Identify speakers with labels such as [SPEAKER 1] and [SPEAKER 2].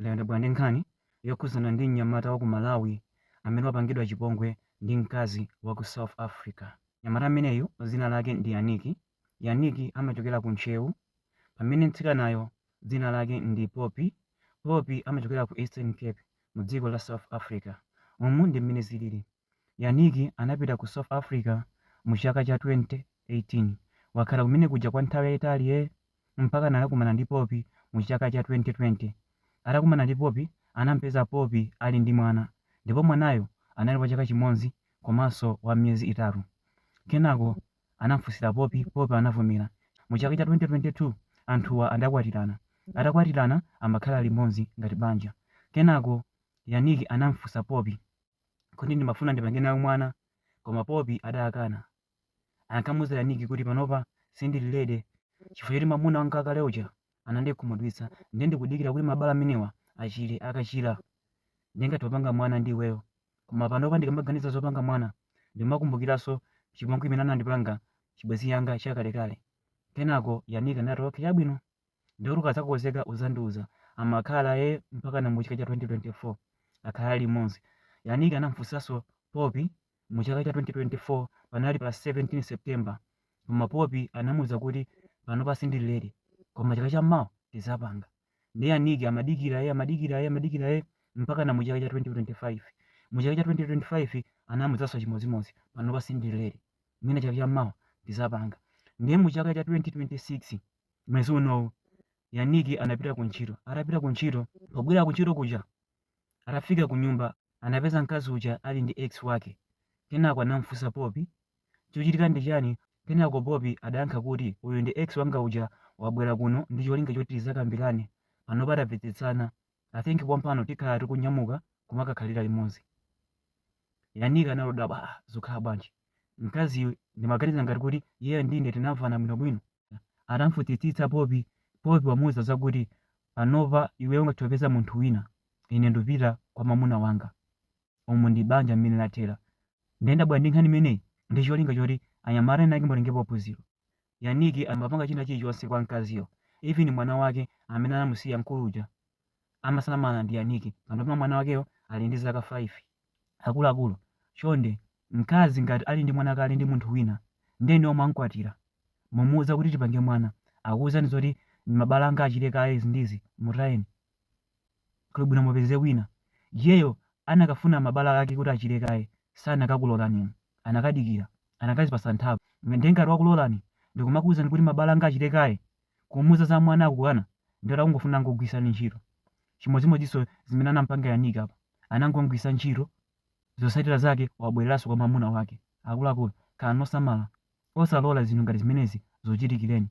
[SPEAKER 1] Lero ndi nkhani yokhuzana ndi mnyamata wa ku Malawi amene wapangidwa chipongwe ndi mkazi wa ku South Africa. Mnyamata ameneyu dzina lake ndi Yannick. Yannick amachokera ku Nchewu, pamene mtsikanayo dzina lake ndi Poppy. Poppy amachokera ku Eastern Cape mu dziko la South Africa. Umu ndi mmene zilili. Yannick anapita ku South Africa mu chaka cha 2018. Wakhala kumene kuja kwa nthawi yayitali mpaka anakumana ndi Poppy mu chaka cha 2020. Atakumana ndi Poppy, anampeza Poppy ali ndi mwana, ndipo mwanayo anali wa chaka chimodzi komanso wa miyezi itatu. Kenako anamufunsira Poppy, Poppy anavomera. Mu chaka cha 2022 anthuwa adakwatirana. Atakwatirana amakhala limodzi ngati banja. Kenako Yannick anamufunsa Poppy kuti ndimafuna ndipange naye mwana, koma Poppy adakana. Ankamuwuza Yannick kuti panopa sindililede chifukwa choti mwamuna wanga akale uja anandikhumudwitsa, ndiye ndikudikira kuti mabala amenewa achire. Akachira ndingathe kupanga mwana ndi iweyo, koma panopa ndikamaganiza zopanga mwana ndimakumbukiranso chipongwe imene anandipanga chibwenzi yanga chakalekale. Kenako Yannick anati okay, chabwino ndiye kuti ukadzakonzeka uzandiwuza. Amakhala mpaka na mu chaka cha 2024 akhala limodzi. Yannick anamufunsanso Poppy mu chaka cha 2024 panali pa 17 September, koma Poppy anamuwuza kuti panopa sindililede, koma chaka chammawa tizapanga. Ndiye Yannick amadikira mpaka na mu chaka cha 2025. Mu chaka cha 2025 anamuwuzanso chimodzimodzi, panopa sindililede, mwina chaka chammawa tizapanga. Ndiye mu chaka cha 2026 mwezi unowu Yannick anapita ku ntchito. Atapita ku ntchito, pobwera ku ntchito kuja atafika ku nyumba anapeza mkazi uja ali ndi ex wake. Kenako anamufunsa Poppy chochitika ndi chani. Kenako Poppy adayankha kuti uyu ndi ex wanga uja wabwera kuno ndi cholinga choti tizakambirane, panopa tapetsetsana. I think pompano tikhala tikunyamuka kumakakhalira limodzi. Yannick analoda zokhala bwanji. Mkaziyo ndimaganiza ngati kuti iyeyo ndine tinamvana bwinobwino. Atamfutitsitsa Poppy. Poppy wamuwuza zakuti panopa iwe ungathe kupeza munthu wina, ine ndipita kwa mwamuna wanga. Umu ndi banja mmene lathera. Ndiyenda bwanji ndi nkhani imeneyi ndi cholinga choti anyamata ena akengepo phunziro. Yannick amapanga china chilichonse kwa mkaziyo. Even mwana wake amene anamusiya mkulu uja amasalamana ndi Yannick, panopa mwana wakeyo ali ndi zaka 5 akuluakulu. Chonde mkazi ngati ali ndi mwana kale ndi munthu wina, ndeni omwe ankwatira mumuwuza kuti tipange mwana, akuwuzani zoti mabala anga achire kale izi ndizi mutayeni kuli bwino mupeze wina. Iyeyo anakafuna mabala ake kuti achire kale, sanakakulolani, anakadikira, anakazipasa nthawi. Ndiye ngati wakulolani ndikumakuwuzani kuti mabala anga achire kale, kumuwuza za mwana akukana, ndiye akungofuna angogwisani ntchito. Chimodzimodzinso zimene anampanga Yannick apa, anangogwisa ntchito, zotsatira zake wabwereranso kwa mwamuna wake. Akuluakulu khala nosamala, osalola zinthu ngati zimenezi zochitikireni.